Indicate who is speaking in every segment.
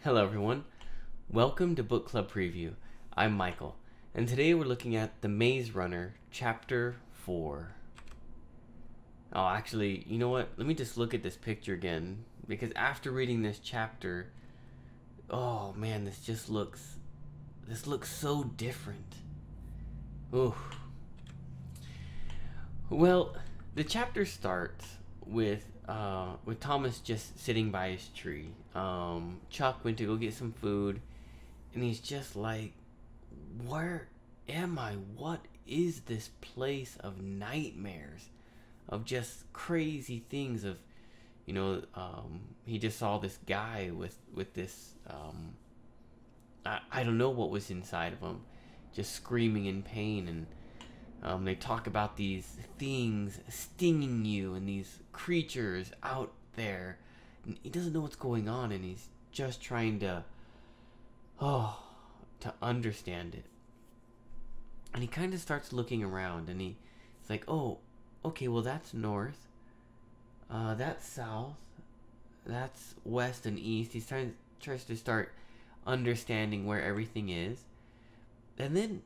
Speaker 1: Hello everyone, welcome to Book Club Preview. I'm Michael, and today we're looking at The Maze Runner, Chapter 4. Oh, actually, you know what? Let me just look at this picture again, because after reading this chapter, oh man, this looks so different. Ooh. Well, the chapter starts with Thomas just sitting by his tree. Chuck went to go get some food, and he's just like, "Where am I? What is this place of nightmares, of just crazy things? He just saw this guy with this I don't know what was inside of him, just screaming in pain and." They talk about these things stinging you and these creatures out there. And he doesn't know what's going on, and he's just trying to understand it. And he kind of starts looking around, and he's like, "Oh, okay, well that's north. That's south. That's west and east." He's tries to start understanding where everything is, and then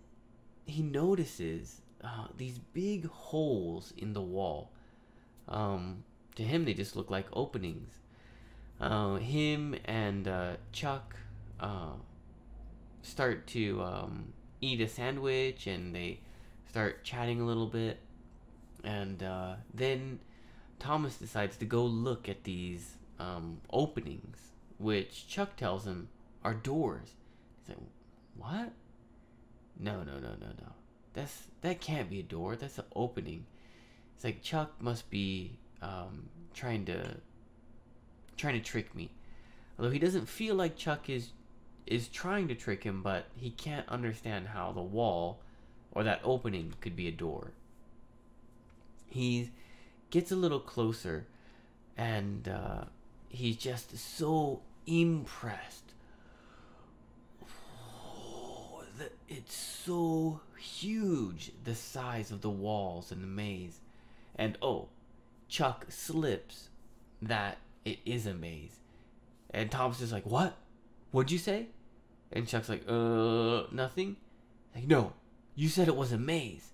Speaker 1: he notices these big holes in the wall. To him, they just look like openings. Him and Chuck start to eat a sandwich, and they start chatting a little bit. And then Thomas decides to go look at these openings, which Chuck tells him are doors. He's like, "What? No, no, no, no, no. That can't be a door. That's an opening." It's like Chuck must be trying to trick me. Although he doesn't feel like Chuck is trying to trick him, but he can't understand how the wall or that opening could be a door. He gets a little closer, and he's just so impressed. It's so huge, the size of the walls in the maze. And Chuck slips that it is a maze. And Thomas is like, "What? What'd you say?" And Chuck's like, nothing." Like, "No, you said it was a maze."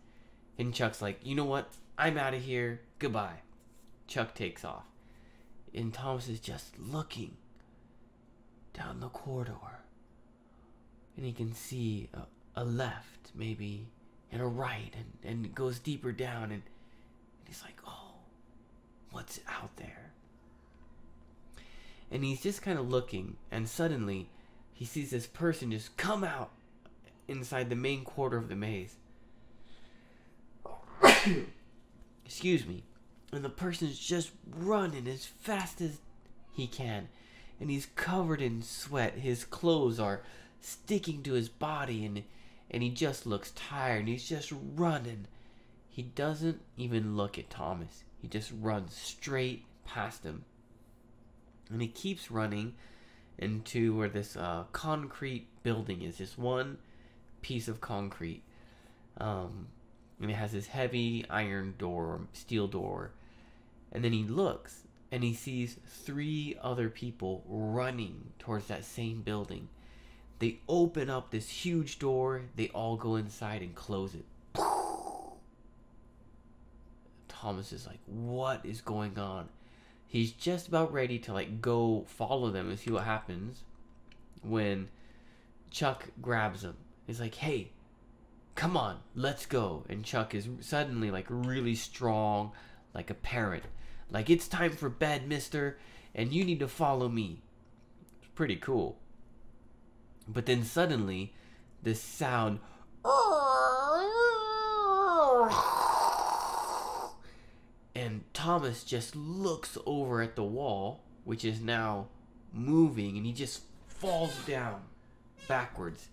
Speaker 1: And Chuck's like, "You know what? I'm out of here. Goodbye." Chuck takes off. And Thomas is just looking down the corridor. And he can see a left, maybe, and a right, and it goes deeper down, and he's like, "Oh, what's out there?" And he's just kind of looking, and suddenly he sees this person just come out inside the main quarter of the maze. Excuse me. And the person's just running as fast as he can, and he's covered in sweat. His clothes are sticking to his body, and he just looks tired, and he's just running. He doesn't even look at Thomas. He just runs straight past him. And he keeps running into where this concrete building is. Just one piece of concrete. And it has this heavy iron door, steel door. And then he looks, and he sees 3 other people running towards that same building. They open up this huge door. They all go inside and close it. Thomas is like, "What is going on?" He's just about ready to go follow them and see what happens when Chuck grabs him. He's like, "Hey, come on, let's go." And Chuck is suddenly really strong, like a parrot. Like, "It's time for bed, mister, and you need to follow me." It's pretty cool. But then suddenly, this sound, and Thomas just looks over at the wall, which is now moving, and he just falls down backwards.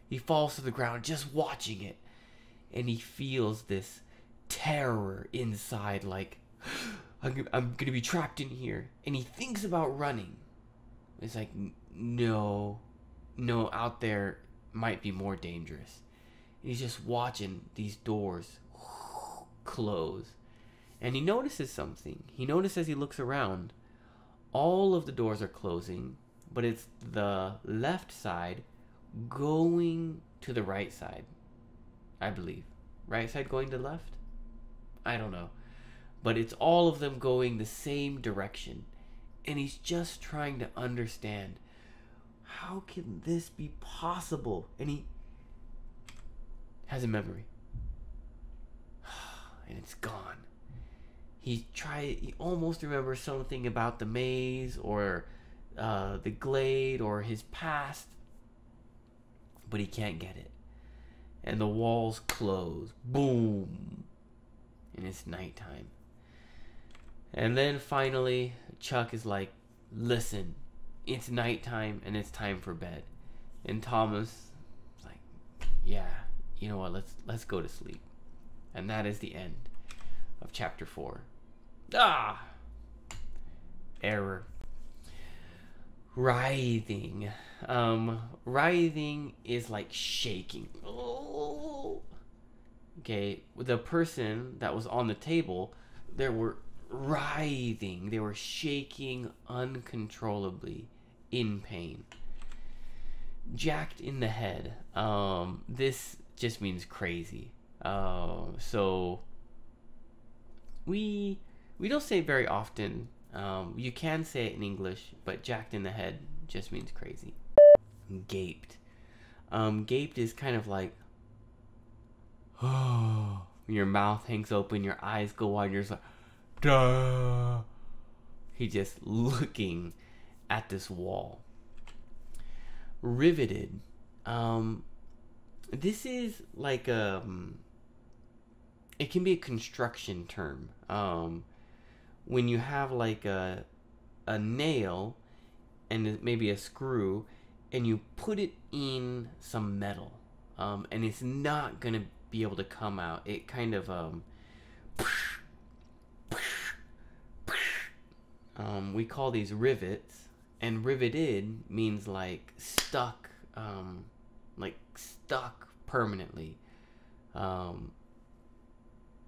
Speaker 1: He falls to the ground just watching it, and he feels this terror inside, like, I'm gonna be trapped in here. And he thinks about running. It's like, no, out there might be more dangerous. And he's just watching these doors close. And he notices something. He notices as he looks around, all of the doors are closing, but it's the left side going to the right side, I believe. Right side going to left? I don't know. But it's all of them going the same direction. And he's just trying to understand, how can this be possible? And he has a memory. And it's gone. He almost remembers something about the maze or the glade or his past, but he can't get it. And the walls close. Boom. And it's nighttime. And then finally, Chuck is like, listen, it's nighttime and it's time for bed. And Thomas is like, yeah, you know what, let's go to sleep. And that is the end of chapter 4. Error. Writhing. Writhing is like shaking. Oh. Okay, the person that was on the table, they were writhing. They were shaking uncontrollably in pain. Jacked in the head. This just means crazy. So we don't say it very often. You can say it in English, but jacked in the head just means crazy. Gaped. Gaped is kind of like, oh, your mouth hangs open, your eyes go wide, you're just like, duh. He's just looking at this wall. Riveted. This is like it can be a construction term. When you have like a nail and maybe a screw, and you put it in some metal, and it's not gonna be able to come out. It kind of we call these rivets, and riveted means like stuck, permanently.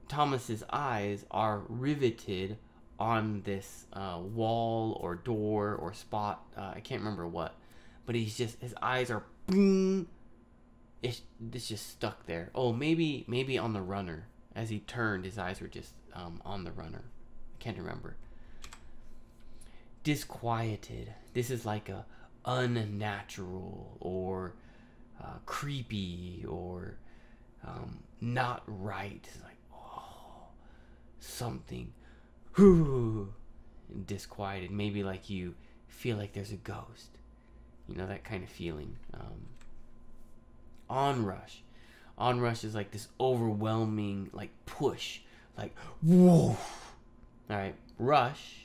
Speaker 1: Thomas's eyes are riveted on this wall or door or spot. I can't remember what, but his eyes are boom. It's just stuck there. Oh, maybe on the runner. As he turned, his eyes were just on the runner. I can't remember. Disquieted. This is like a unnatural or creepy or not right. It's like, oh, something. Disquieted. Maybe like you feel like there's a ghost. You know, that kind of feeling. Onrush. Onrush is like this overwhelming like push. Like, whoa. Alright. Rush.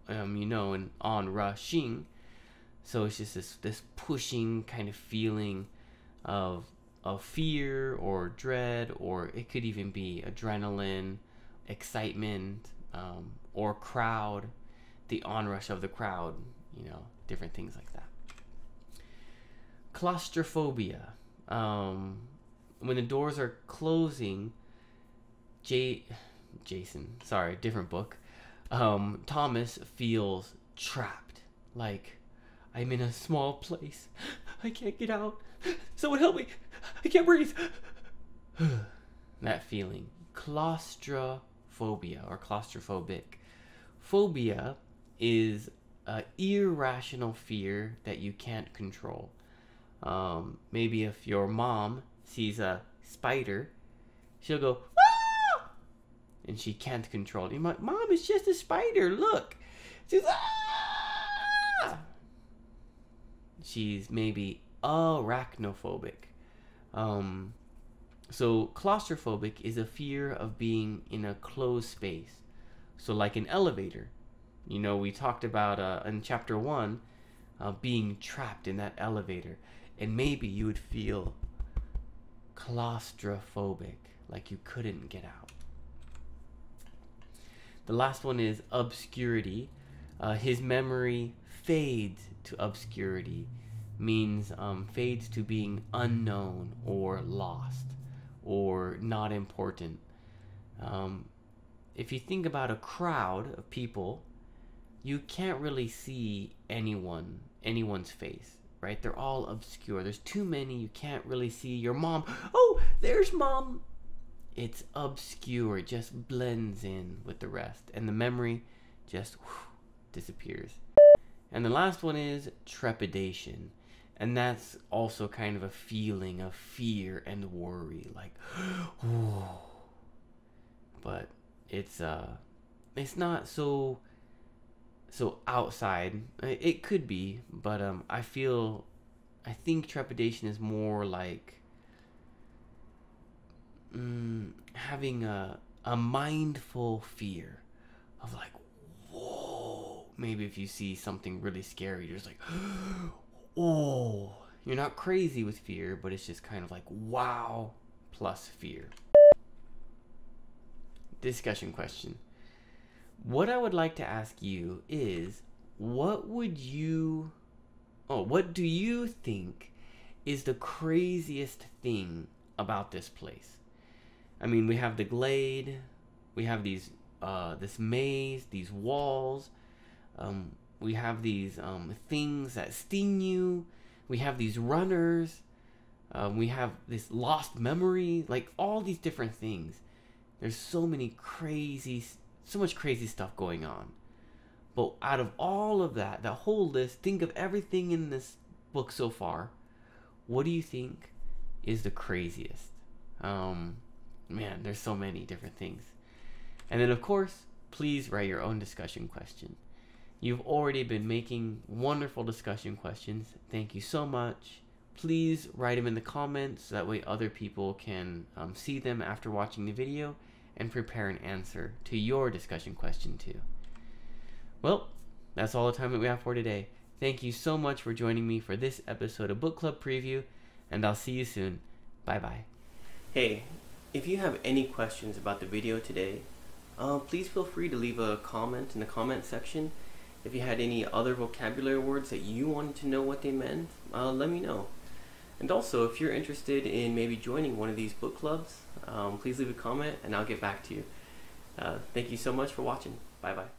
Speaker 1: You know, and onrushing. So it's just this pushing kind of feeling of fear or dread, or it could even be adrenaline, excitement, or crowd, the onrush of the crowd, you know, different things like that. Claustrophobia. When the doors are closing, Jason, sorry, different book. Thomas feels trapped, like, I'm in a small place. I can't get out. Someone help me. I can't breathe. That feeling. Claustrophobia or claustrophobic. Phobia is an irrational fear that you can't control. Maybe if your mom sees a spider, she'll go, ah! And she can't control it. You're like, Mom, it's just a spider. Look. She's, ah! She's maybe arachnophobic. So claustrophobic is a fear of being in a closed space. So like an elevator. You know, we talked about in chapter 1 being trapped in that elevator. And maybe you would feel claustrophobic, like you couldn't get out. The last one is obscurity. His memory fades to obscurity, means fades to being unknown or lost or not important. If you think about a crowd of people, you can't really see anyone's face, right? They're all obscure. There's too many. You can't really see your mom. Oh, there's mom. It's obscure. It just blends in with the rest, and the memory just disappears. And the last one is trepidation. And that's also kind of a feeling of fear and worry, like, but it's not so outside. It could be, but I think trepidation is more like having a mindful fear of like, whoa. Maybe if you see something really scary, you're just like, oh, you're not crazy with fear, but it's just kind of like wow plus fear. Discussion question. What I would like to ask you is, what do you think is the craziest thing about this place? I mean, we have the glade, we have these this maze, these walls, we have these things that sting you. We have these runners. We have this lost memory. Like all these different things. There's so much crazy stuff going on. But out of all of that whole list, think of everything in this book so far. What do you think is the craziest? Man, there's so many different things. And then of course, please write your own discussion question. You've already been making wonderful discussion questions. Thank you so much. Please write them in the comments so that way other people can see them after watching the video and prepare an answer to your discussion question too. Well, that's all the time that we have for today. Thank you so much for joining me for this episode of Book Club Preview, and I'll see you soon. Bye-bye. Hey, if you have any questions about the video today, please feel free to leave a comment in the comment section. If you had any other vocabulary words that you wanted to know what they meant, let me know. And also, if you're interested in maybe joining one of these book clubs, please leave a comment and I'll get back to you. Thank you so much for watching. Bye-bye.